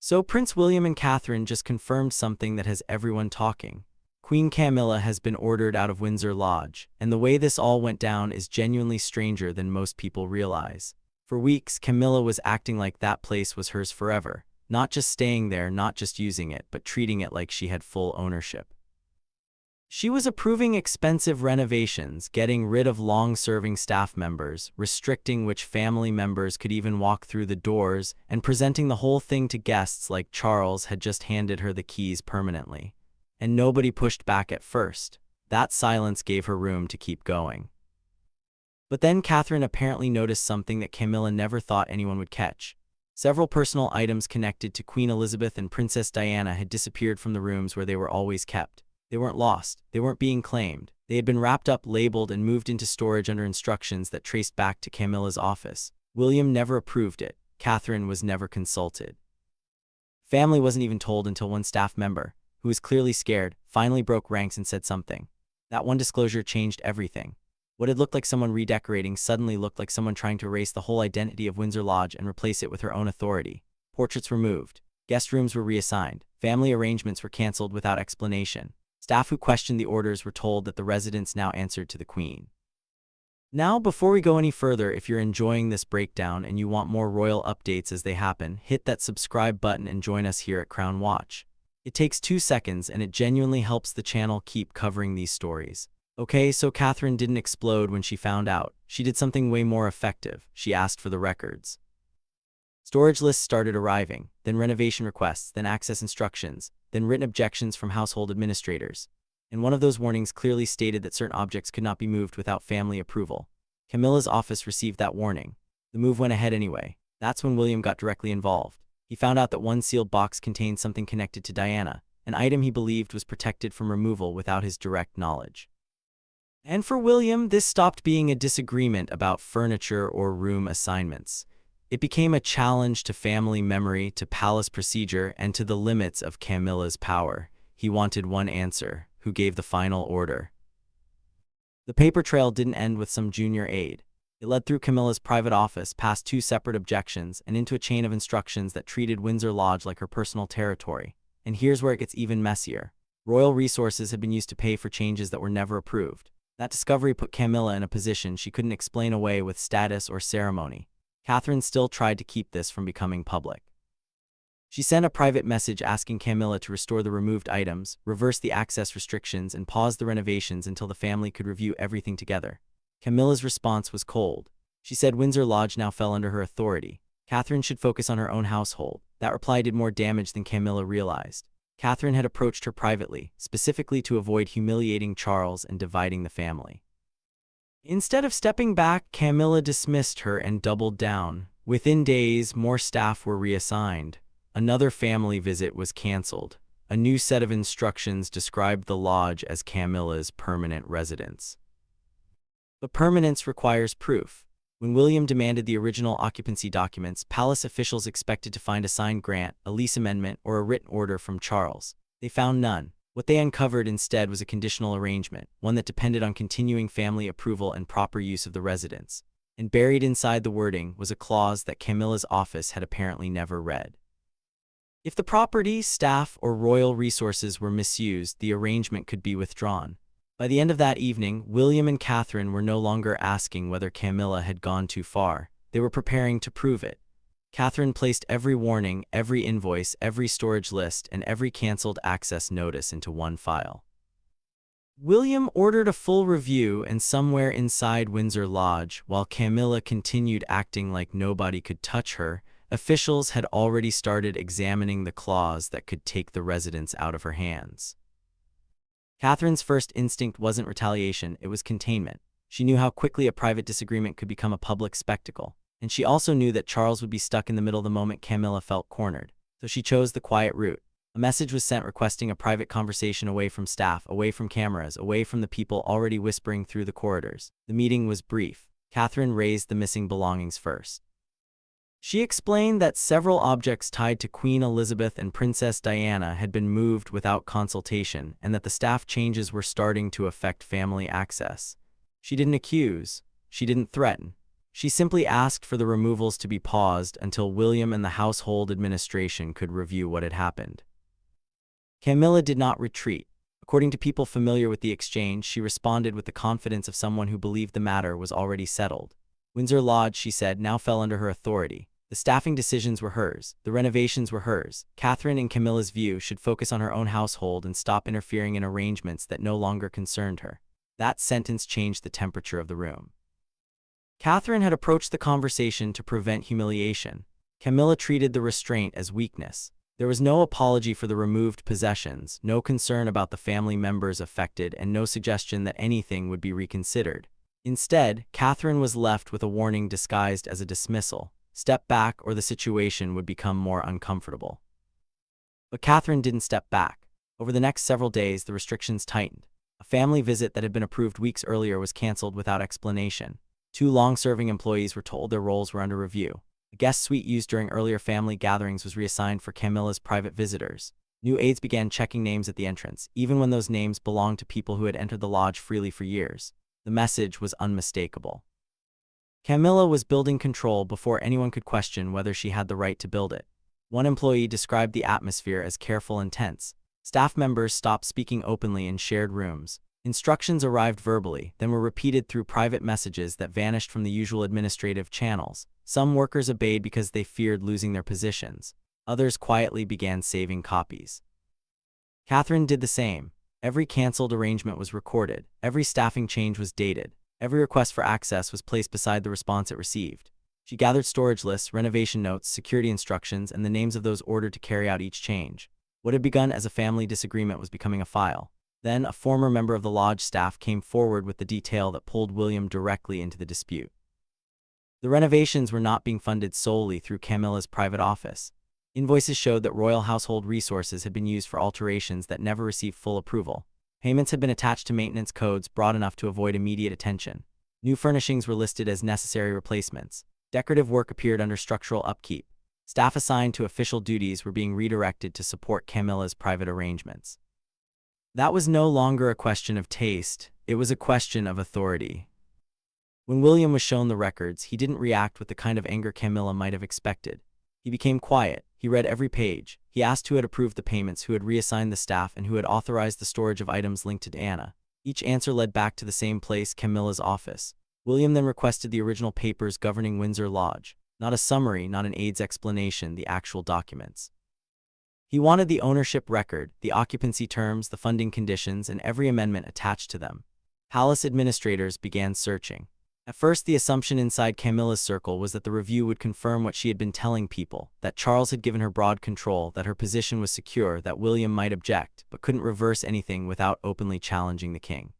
So Prince William and Catherine just confirmed something that has everyone talking. Queen Camilla has been ordered out of Windsor Lodge, and the way this all went down is genuinely stranger than most people realize. For weeks, Camilla was acting like that place was hers forever, not just staying there, not just using it, but treating it like she had full ownership. She was approving expensive renovations, getting rid of long-serving staff members, restricting which family members could even walk through the doors, and presenting the whole thing to guests like Charles had just handed her the keys permanently. And nobody pushed back at first. That silence gave her room to keep going. But then Catherine apparently noticed something that Camilla never thought anyone would catch. Several personal items connected to Queen Elizabeth and Princess Diana had disappeared from the rooms where they were always kept. They weren't lost, they weren't being claimed. They had been wrapped up, labeled, and moved into storage under instructions that traced back to Camilla's office. William never approved it. Catherine was never consulted. Family wasn't even told until one staff member, who was clearly scared, finally broke ranks and said something. That one disclosure changed everything. What had looked like someone redecorating suddenly looked like someone trying to erase the whole identity of Windsor Lodge and replace it with her own authority. Portraits were moved. Guest rooms were reassigned. Family arrangements were cancelled without explanation. Staff who questioned the orders were told that the residents now answered to the Queen. Now, before we go any further, if you're enjoying this breakdown and you want more royal updates as they happen, hit that subscribe button and join us here at Crown Watch. It takes 2 seconds and it genuinely helps the channel keep covering these stories. Okay, so Catherine didn't explode when she found out. She did something way more effective. She asked for the records. Storage lists started arriving, then renovation requests, then access instructions, then written objections from household administrators. And one of those warnings clearly stated that certain objects could not be moved without family approval. Camilla's office received that warning. The move went ahead anyway. That's when William got directly involved. He found out that one sealed box contained something connected to Diana, an item he believed was protected from removal without his direct knowledge. And for William, this stopped being a disagreement about furniture or room assignments. It became a challenge to family memory, to palace procedure, and to the limits of Camilla's power. He wanted one answer: who gave the final order? The paper trail didn't end with some junior aide. It led through Camilla's private office, past 2 separate objections, and into a chain of instructions that treated Windsor Lodge like her personal territory. And here's where it gets even messier. Royal resources had been used to pay for changes that were never approved. That discovery put Camilla in a position she couldn't explain away with status or ceremony. Catherine still tried to keep this from becoming public. She sent a private message asking Camilla to restore the removed items, reverse the access restrictions, and pause the renovations until the family could review everything together. Camilla's response was cold. She said Windsor Lodge now fell under her authority. Catherine should focus on her own household. That reply did more damage than Camilla realized. Catherine had approached her privately, specifically to avoid humiliating Charles and dividing the family. Instead of stepping back, Camilla dismissed her and doubled down. Within days, more staff were reassigned. Another family visit was canceled. A new set of instructions described the lodge as Camilla's permanent residence. But permanence requires proof. When William demanded the original occupancy documents, palace officials expected to find a signed grant, a lease amendment, or a written order from Charles. They found none. What they uncovered instead was a conditional arrangement, one that depended on continuing family approval and proper use of the residence. And buried inside the wording was a clause that Camilla's office had apparently never read. If the property, staff, or royal resources were misused, the arrangement could be withdrawn. By the end of that evening, William and Catherine were no longer asking whether Camilla had gone too far. They were preparing to prove it. Catherine placed every warning, every invoice, every storage list, and every cancelled access notice into one file. William ordered a full review, and somewhere inside Windsor Lodge, while Camilla continued acting like nobody could touch her, officials had already started examining the clause that could take the residence out of her hands. Catherine's first instinct wasn't retaliation, it was containment. She knew how quickly a private disagreement could become a public spectacle. And she also knew that Charles would be stuck in the middle the moment Camilla felt cornered. So she chose the quiet route. A message was sent requesting a private conversation away from staff, away from cameras, away from the people already whispering through the corridors. The meeting was brief. Catherine raised the missing belongings first. She explained that several objects tied to Queen Elizabeth and Princess Diana had been moved without consultation, and that the staff changes were starting to affect family access. She didn't accuse. She didn't threaten. She simply asked for the removals to be paused until William and the household administration could review what had happened. Camilla did not retreat. According to people familiar with the exchange, she responded with the confidence of someone who believed the matter was already settled. Windsor Lodge, she said, now fell under her authority. The staffing decisions were hers. The renovations were hers. Catherine, in Camilla's view, should focus on her own household and stop interfering in arrangements that no longer concerned her. That sentence changed the temperature of the room. Catherine had approached the conversation to prevent humiliation. Camilla treated the restraint as weakness. There was no apology for the removed possessions, no concern about the family members affected, and no suggestion that anything would be reconsidered. Instead, Catherine was left with a warning disguised as a dismissal. Step back or the situation would become more uncomfortable. But Catherine didn't step back. Over the next several days, the restrictions tightened. A family visit that had been approved weeks earlier was canceled without explanation. 2 long-serving employees were told their roles were under review. A guest suite used during earlier family gatherings was reassigned for Camilla's private visitors. New aides began checking names at the entrance, even when those names belonged to people who had entered the lodge freely for years. The message was unmistakable. Camilla was building control before anyone could question whether she had the right to build it. One employee described the atmosphere as careful and tense. Staff members stopped speaking openly in shared rooms. Instructions arrived verbally, then were repeated through private messages that vanished from the usual administrative channels. Some workers obeyed because they feared losing their positions. Others quietly began saving copies. Catherine did the same. Every canceled arrangement was recorded. Every staffing change was dated. Every request for access was placed beside the response it received. She gathered storage lists, renovation notes, security instructions, and the names of those ordered to carry out each change. What had begun as a family disagreement was becoming a file. Then, a former member of the lodge staff came forward with the detail that pulled William directly into the dispute. The renovations were not being funded solely through Camilla's private office. Invoices showed that royal household resources had been used for alterations that never received full approval. Payments had been attached to maintenance codes broad enough to avoid immediate attention. New furnishings were listed as necessary replacements. Decorative work appeared under structural upkeep. Staff assigned to official duties were being redirected to support Camilla's private arrangements. That was no longer a question of taste, it was a question of authority. When William was shown the records, he didn't react with the kind of anger Camilla might have expected. He became quiet. He read every page. He asked who had approved the payments, who had reassigned the staff, and who had authorized the storage of items linked to Diana. Each answer led back to the same place, Camilla's office. William then requested the original papers governing Windsor Lodge. Not a summary, not an aide's explanation, the actual documents. He wanted the ownership record, the occupancy terms, the funding conditions, and every amendment attached to them. Palace administrators began searching. At first, the assumption inside Camilla's circle was that the review would confirm what she had been telling people, that Charles had given her broad control, that her position was secure, that William might object, but couldn't reverse anything without openly challenging the king.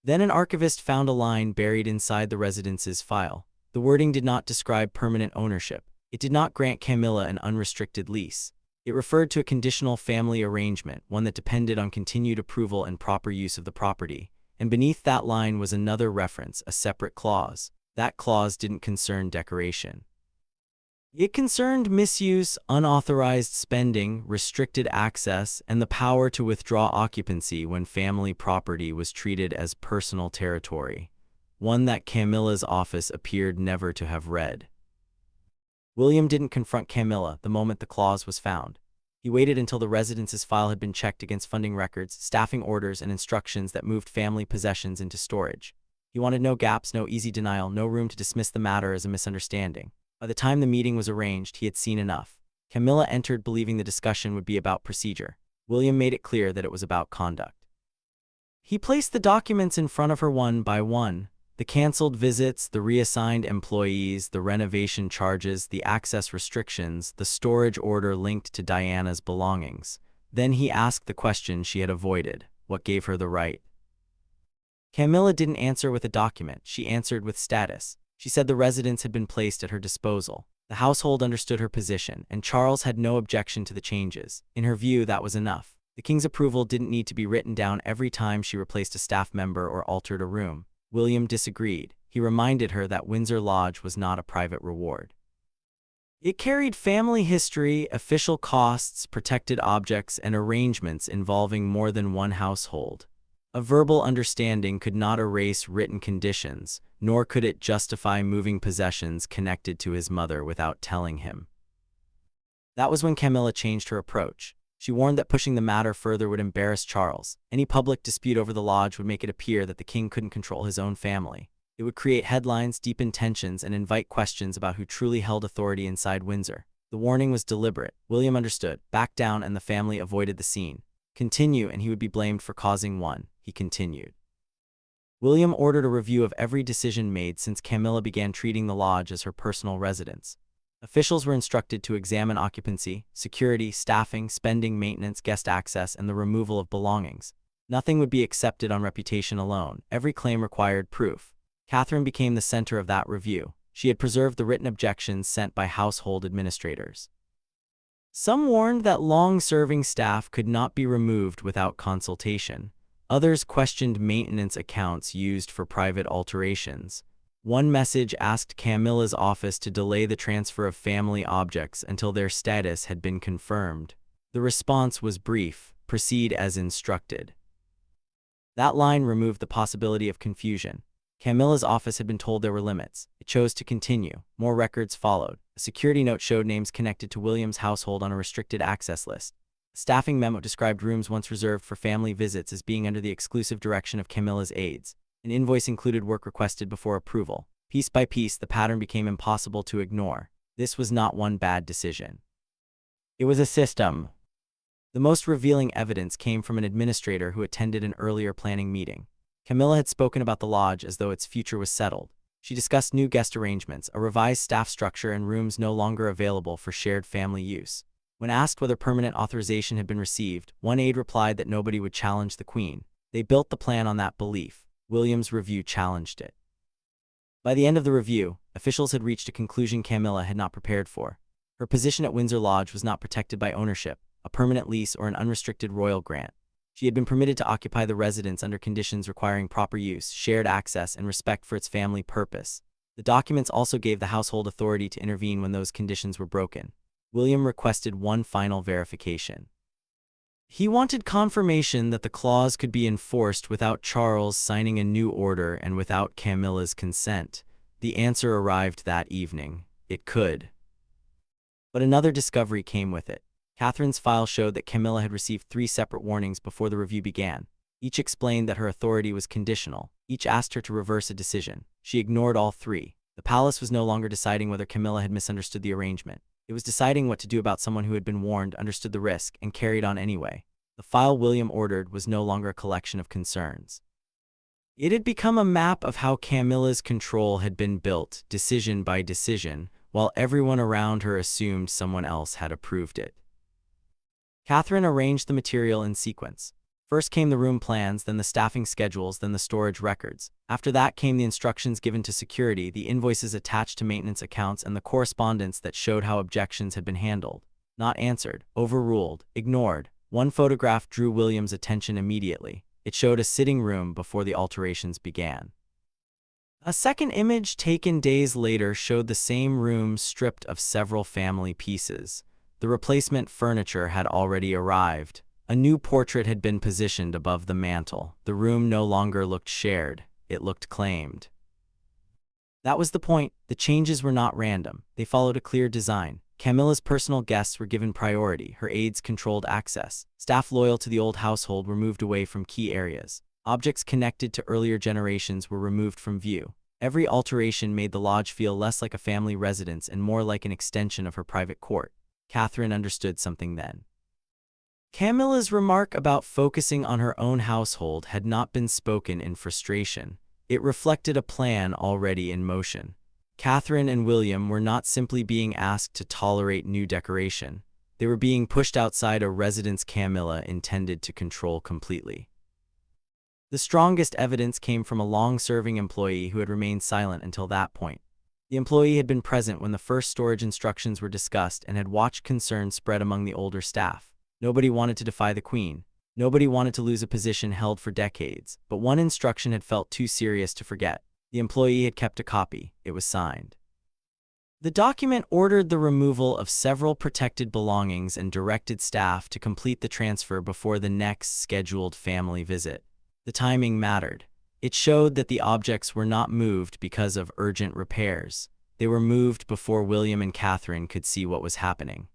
Then an archivist found a line buried inside the residence's file. The wording did not describe permanent ownership. It did not grant Camilla an unrestricted lease. It referred to a conditional family arrangement, one that depended on continued approval and proper use of the property. And beneath that line was another reference, a separate clause. That clause didn't concern decoration. It concerned misuse, unauthorized spending, restricted access, and the power to withdraw occupancy when family property was treated as personal territory, one that Camilla's office appeared never to have read. William didn't confront Camilla the moment the clause was found. He waited until the residence's file had been checked against funding records, staffing orders, and instructions that moved family possessions into storage. He wanted no gaps, no easy denial, no room to dismiss the matter as a misunderstanding. By the time the meeting was arranged, he had seen enough. Camilla entered believing the discussion would be about procedure. William made it clear that it was about conduct. He placed the documents in front of her one by one. The canceled visits, the reassigned employees, the renovation charges, the access restrictions, the storage order linked to Diana's belongings. Then he asked the question she had avoided: what gave her the right? Camilla didn't answer with a document, she answered with status. She said the residence had been placed at her disposal. The household understood her position, and Charles had no objection to the changes. In her view, that was enough. The king's approval didn't need to be written down every time she replaced a staff member or altered a room. William disagreed. He reminded her that Windsor Lodge was not a private reward. It carried family history, official costs, protected objects, and arrangements involving more than one household. A verbal understanding could not erase written conditions, nor could it justify moving possessions connected to his mother without telling him. That was when Camilla changed her approach. She warned that pushing the matter further would embarrass Charles. Any public dispute over the lodge would make it appear that the king couldn't control his own family. It would create headlines, deepen tensions, and invite questions about who truly held authority inside Windsor. The warning was deliberate. William understood, backed down, and the family avoided the scene. Continue, and he would be blamed for causing one. He continued. William ordered a review of every decision made since Camilla began treating the lodge as her personal residence. Officials were instructed to examine occupancy, security, staffing, spending, maintenance, guest access, and the removal of belongings. Nothing would be accepted on reputation alone. Every claim required proof. Catherine became the center of that review. She had preserved the written objections sent by household administrators. Some warned that long-serving staff could not be removed without consultation. Others questioned maintenance accounts used for private alterations. One message asked Camilla's office to delay the transfer of family objects until their status had been confirmed. The response was brief: proceed as instructed. That line removed the possibility of confusion. Camilla's office had been told there were limits. It chose to continue. More records followed. A security note showed names connected to William's household on a restricted access list. A staffing memo described rooms once reserved for family visits as being under the exclusive direction of Camilla's aides. An invoice included work requested before approval. Piece by piece, the pattern became impossible to ignore. This was not one bad decision. It was a system. The most revealing evidence came from an administrator who attended an earlier planning meeting. Camilla had spoken about the lodge as though its future was settled. She discussed new guest arrangements, a revised staff structure, and rooms no longer available for shared family use. When asked whether permanent authorization had been received, one aide replied that nobody would challenge the Queen. They built the plan on that belief. William's review challenged it. By the end of the review, officials had reached a conclusion Camilla had not prepared for. Her position at Windsor Lodge was not protected by ownership, a permanent lease, or an unrestricted royal grant. She had been permitted to occupy the residence under conditions requiring proper use, shared access, and respect for its family purpose. The documents also gave the household authority to intervene when those conditions were broken. William requested one final verification. He wanted confirmation that the clause could be enforced without Charles signing a new order and without Camilla's consent. The answer arrived that evening. It could. But another discovery came with it. Catherine's file showed that Camilla had received 3 separate warnings before the review began. Each explained that her authority was conditional. Each asked her to reverse a decision. She ignored all 3. The palace was no longer deciding whether Camilla had misunderstood the arrangement. It was deciding what to do about someone who had been warned, understood the risk, and carried on anyway. The file William ordered was no longer a collection of concerns. It had become a map of how Camilla's control had been built, decision by decision, while everyone around her assumed someone else had approved it. Catherine arranged the material in sequence. First came the room plans, then the staffing schedules, then the storage records. After that came the instructions given to security, the invoices attached to maintenance accounts, and the correspondence that showed how objections had been handled. Not answered, overruled, ignored. One photograph drew William's attention immediately. It showed a sitting room before the alterations began. A second image taken days later showed the same room stripped of several family pieces. The replacement furniture had already arrived. A new portrait had been positioned above the mantel. The room no longer looked shared. It looked claimed. That was the point. The changes were not random. They followed a clear design. Camilla's personal guests were given priority. Her aides controlled access. Staff loyal to the old household were moved away from key areas. Objects connected to earlier generations were removed from view. Every alteration made the lodge feel less like a family residence and more like an extension of her private court. Catherine understood something then. Camilla's remark about focusing on her own household had not been spoken in frustration. It reflected a plan already in motion. Catherine and William were not simply being asked to tolerate new decoration. They were being pushed outside a residence Camilla intended to control completely. The strongest evidence came from a long-serving employee who had remained silent until that point. The employee had been present when the first storage instructions were discussed and had watched concern spread among the older staff. Nobody wanted to defy the Queen. Nobody wanted to lose a position held for decades, but one instruction had felt too serious to forget. The employee had kept a copy. It was signed. The document ordered the removal of several protected belongings and directed staff to complete the transfer before the next scheduled family visit. The timing mattered. It showed that the objects were not moved because of urgent repairs. They were moved before William and Catherine could see what was happening.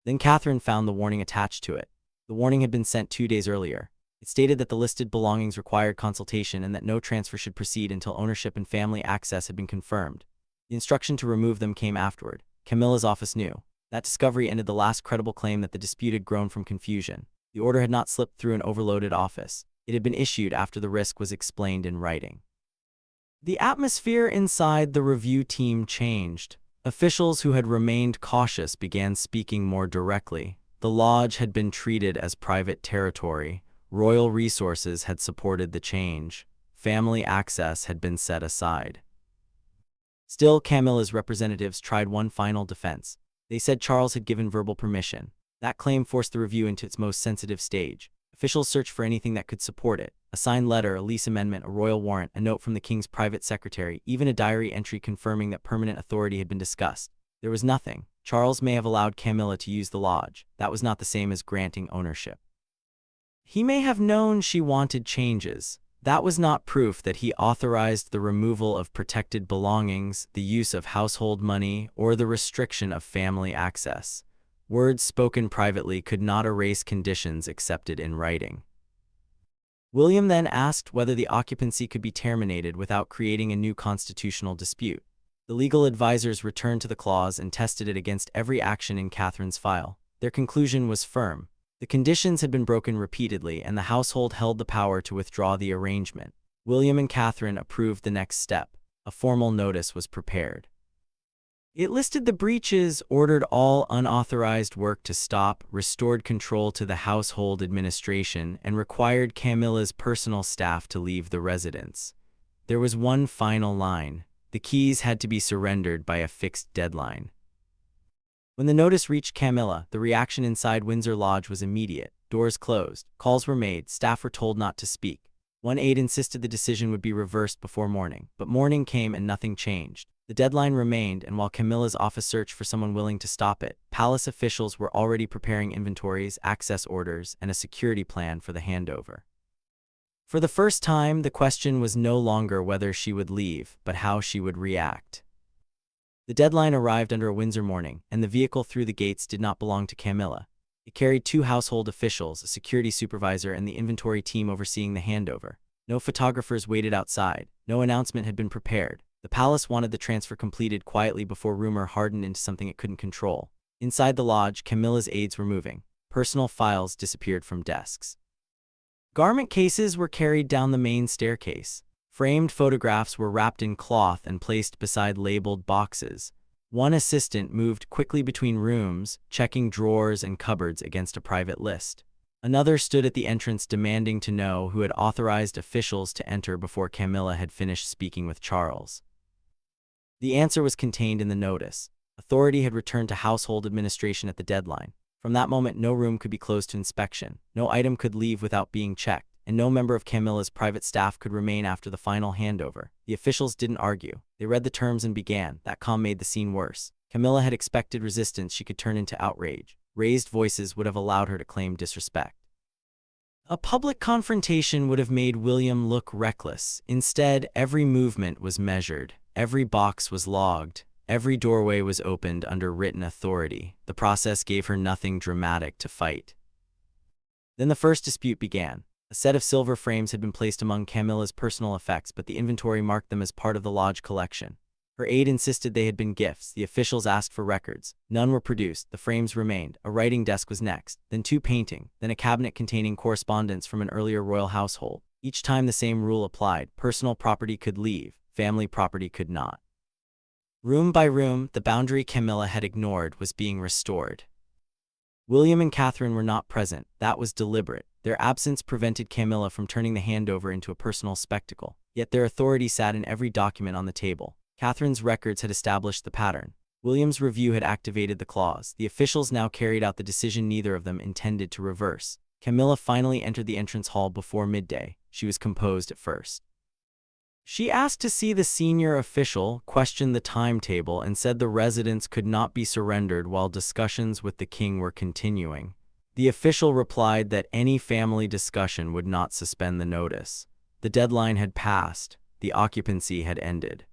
Then Catherine found the warning attached to it. The warning had been sent 2 days earlier. It stated that the listed belongings required consultation and that no transfer should proceed until ownership and family access had been confirmed. The instruction to remove them came afterward. Camilla's office knew. That discovery ended the last credible claim that the dispute had grown from confusion. The order had not slipped through an overloaded office. It had been issued after the risk was explained in writing. The atmosphere inside the review team changed. Officials who had remained cautious began speaking more directly. The lodge had been treated as private territory. Royal resources had supported the change. Family access had been set aside. Still, Camilla's representatives tried one final defense. They said Charles had given verbal permission. That claim forced the review into its most sensitive stage. Officials searched for anything that could support it: a signed letter, a lease amendment, a royal warrant, a note from the king's private secretary, even a diary entry confirming that permanent authority had been discussed. There was nothing. Charles may have allowed Camilla to use the lodge. That was not the same as granting ownership. He may have known she wanted changes. That was not proof that he authorized the removal of protected belongings, the use of household money, or the restriction of family access. Words spoken privately could not erase conditions accepted in writing. William then asked whether the occupancy could be terminated without creating a new constitutional dispute. The legal advisors returned to the clause and tested it against every action in Catherine's file. Their conclusion was firm. The conditions had been broken repeatedly, and the household held the power to withdraw the arrangement. William and Catherine approved the next step. A formal notice was prepared. It listed the breaches, ordered all unauthorized work to stop, restored control to the household administration, and required Camilla's personal staff to leave the residence. There was one final line. The keys had to be surrendered by a fixed deadline. When the notice reached Camilla, the reaction inside Windsor Lodge was immediate. Doors closed, calls were made, staff were told not to speak. One aide insisted the decision would be reversed before morning, but morning came and nothing changed. The deadline remained, and while Camilla's office searched for someone willing to stop it, palace officials were already preparing inventories, access orders, and a security plan for the handover. For the first time, the question was no longer whether she would leave, but how she would react. The deadline arrived under a Windsor morning, and the vehicle through the gates did not belong to Camilla. It carried 2 household officials, a security supervisor, and the inventory team overseeing the handover. No photographers waited outside. No announcement had been prepared. The palace wanted the transfer completed quietly before rumor hardened into something it couldn't control. Inside the lodge, Camilla's aides were moving. Personal files disappeared from desks. Garment cases were carried down the main staircase. Framed photographs were wrapped in cloth and placed beside labeled boxes. One assistant moved quickly between rooms, checking drawers and cupboards against a private list. Another stood at the entrance demanding to know who had authorized officials to enter before Camilla had finished speaking with Charles. The answer was contained in the notice. Authority had returned to household administration at the deadline. From that moment, no room could be closed to inspection, no item could leave without being checked, and no member of Camilla's private staff could remain after the final handover. The officials didn't argue. They read the terms and began. That calm made the scene worse. Camilla had expected resistance she could turn into outrage. Raised voices would have allowed her to claim disrespect. A public confrontation would have made William look reckless. Instead, every movement was measured. Every box was logged. Every doorway was opened under written authority. The process gave her nothing dramatic to fight. Then the first dispute began. A set of silver frames had been placed among Camilla's personal effects, but the inventory marked them as part of the lodge collection. Her aide insisted they had been gifts. The officials asked for records. None were produced. The frames remained. A writing desk was next, then 2 paintings, then a cabinet containing correspondence from an earlier royal household. Each time the same rule applied. Personal property could leave. Family property could not. Room by room, the boundary Camilla had ignored was being restored. William and Catherine were not present. That was deliberate. Their absence prevented Camilla from turning the handover into a personal spectacle. Yet their authority sat in every document on the table. Catherine's records had established the pattern. William's review had activated the clause. The officials now carried out the decision neither of them intended to reverse. Camilla finally entered the entrance hall before midday. She was composed at first. She asked to see the senior official, questioned the timetable, and said the residence could not be surrendered while discussions with the king were continuing. The official replied that any family discussion would not suspend the notice. The deadline had passed. The occupancy had ended.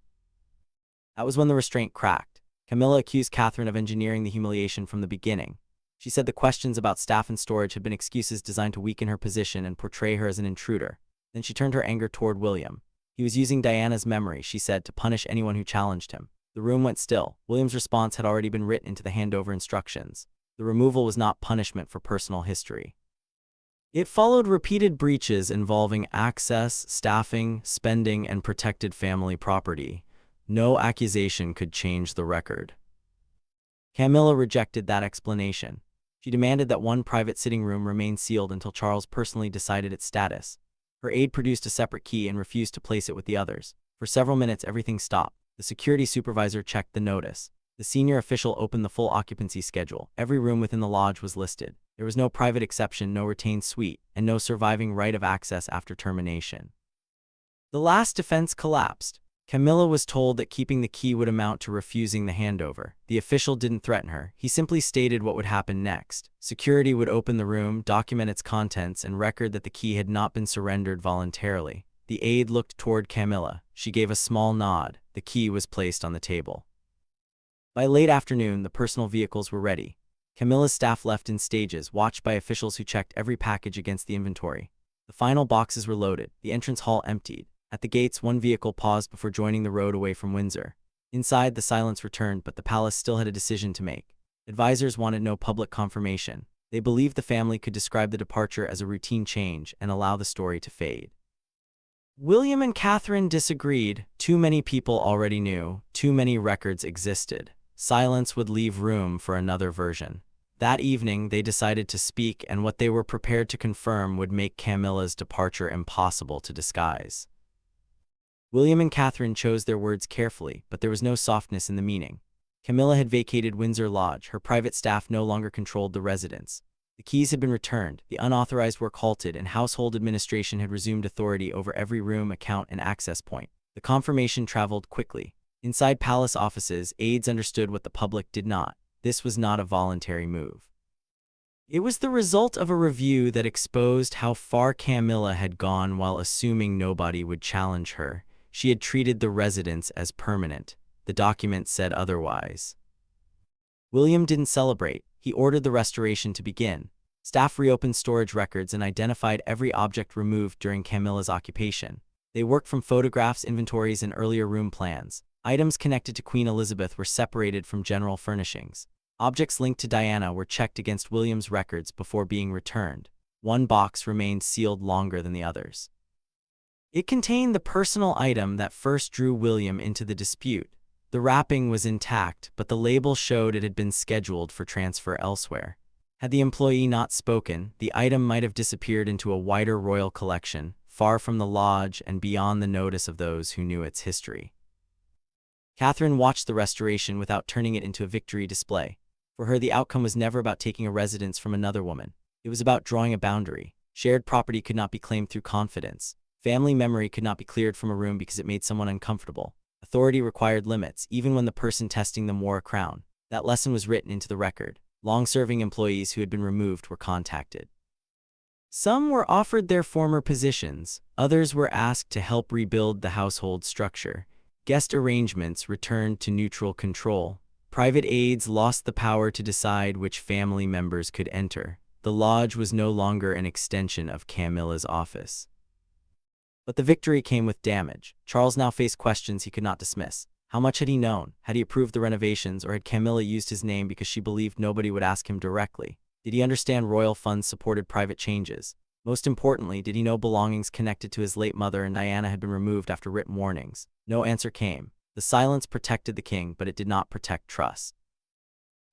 That was when the restraint cracked. Camilla accused Catherine of engineering the humiliation from the beginning. She said the questions about staff and storage had been excuses designed to weaken her position and portray her as an intruder. Then she turned her anger toward William. He was using Diana's memory, she said, to punish anyone who challenged him. The room went still. William's response had already been written into the handover instructions. The removal was not punishment for personal history. It followed repeated breaches involving access, staffing, spending, and protected family property. No accusation could change the record. Camilla rejected that explanation. She demanded that one private sitting room remain sealed until Charles personally decided its status. Her aide produced a separate key and refused to place it with the others. For several minutes, everything stopped. The security supervisor checked the notice. The senior official opened the full occupancy schedule. Every room within the lodge was listed. There was no private exception, no retained suite, and no surviving right of access after termination. The last defense collapsed. Camilla was told that keeping the key would amount to refusing the handover. The official didn't threaten her. He simply stated what would happen next. Security would open the room, document its contents, and record that the key had not been surrendered voluntarily. The aide looked toward Camilla. She gave a small nod. The key was placed on the table. By late afternoon, the personal vehicles were ready. Camilla's staff left in stages, watched by officials who checked every package against the inventory. The final boxes were loaded. The entrance hall emptied. At the gates, one vehicle paused before joining the road away from Windsor. Inside, the silence returned, but the palace still had a decision to make. Advisors wanted no public confirmation. They believed the family could describe the departure as a routine change and allow the story to fade. William and Catherine disagreed. Too many people already knew. Too many records existed. Silence would leave room for another version. That evening, they decided to speak, and what they were prepared to confirm would make Camilla's departure impossible to disguise. William and Catherine chose their words carefully, but there was no softness in the meaning. Camilla had vacated Windsor Lodge. Her private staff no longer controlled the residence. The keys had been returned, the unauthorized work halted, and household administration had resumed authority over every room, account, and access point. The confirmation traveled quickly. Inside palace offices, aides understood what the public did not. This was not a voluntary move. It was the result of a review that exposed how far Camilla had gone while assuming nobody would challenge her. She had treated the residence as permanent. The document said otherwise. William didn't celebrate. He ordered the restoration to begin. Staff reopened storage records and identified every object removed during Camilla's occupation. They worked from photographs, inventories, and earlier room plans. Items connected to Queen Elizabeth were separated from general furnishings. Objects linked to Diana were checked against William's records before being returned. One box remained sealed longer than the others. It contained the personal item that first drew William into the dispute. The wrapping was intact, but the label showed it had been scheduled for transfer elsewhere. Had the employee not spoken, the item might have disappeared into a wider royal collection, far from the lodge and beyond the notice of those who knew its history. Catherine watched the restoration without turning it into a victory display. For her, the outcome was never about taking a residence from another woman. It was about drawing a boundary. Shared property could not be claimed through confidence. Family memory could not be cleared from a room because it made someone uncomfortable. Authority required limits, even when the person testing them wore a crown. That lesson was written into the record. Long-serving employees who had been removed were contacted. Some were offered their former positions. Others were asked to help rebuild the household structure. Guest arrangements returned to neutral control. Private aides lost the power to decide which family members could enter. The lodge was no longer an extension of Camilla's office. But the victory came with damage. Charles now faced questions he could not dismiss. How much had he known? Had he approved the renovations, or had Camilla used his name because she believed nobody would ask him directly? Did he understand royal funds supported private changes? Most importantly, did he know belongings connected to his late mother and Diana had been removed after written warnings? No answer came. The silence protected the king, but it did not protect trust.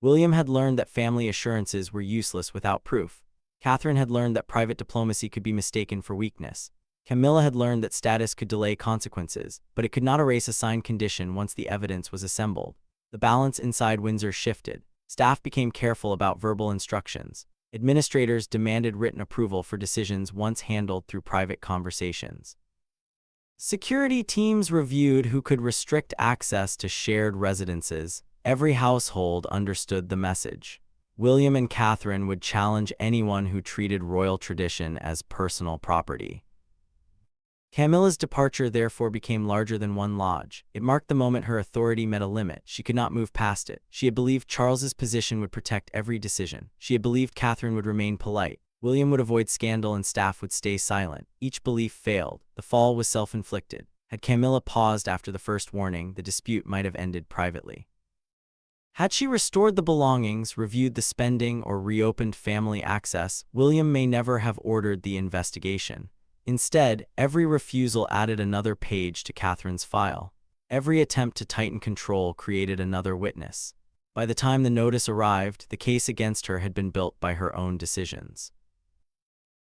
William had learned that family assurances were useless without proof. Catherine had learned that private diplomacy could be mistaken for weakness. Camilla had learned that status could delay consequences, but it could not erase a signed condition once the evidence was assembled. The balance inside Windsor shifted. Staff became careful about verbal instructions. Administrators demanded written approval for decisions once handled through private conversations. Security teams reviewed who could restrict access to shared residences. Every household understood the message. William and Catherine would challenge anyone who treated royal tradition as personal property. Camilla's departure therefore became larger than one lodge. It marked the moment her authority met a limit. She could not move past it. She had believed Charles's position would protect every decision. She had believed Catherine would remain polite. William would avoid scandal and staff would stay silent. Each belief failed. The fall was self-inflicted. Had Camilla paused after the first warning, the dispute might have ended privately. Had she restored the belongings, reviewed the spending, or reopened family access, William may never have ordered the investigation. Instead, every refusal added another page to Catherine's file. Every attempt to tighten control created another witness. By the time the notice arrived, the case against her had been built by her own decisions.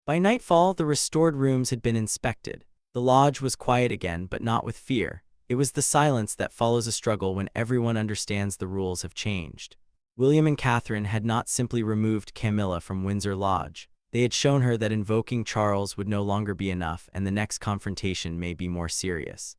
By nightfall, the restored rooms had been inspected. The lodge was quiet again, but not with fear. It was the silence that follows a struggle when everyone understands the rules have changed. William and Catherine had not simply removed Camilla from Windsor Lodge. They had shown her that invoking Charles would no longer be enough, and the next confrontation may be more serious.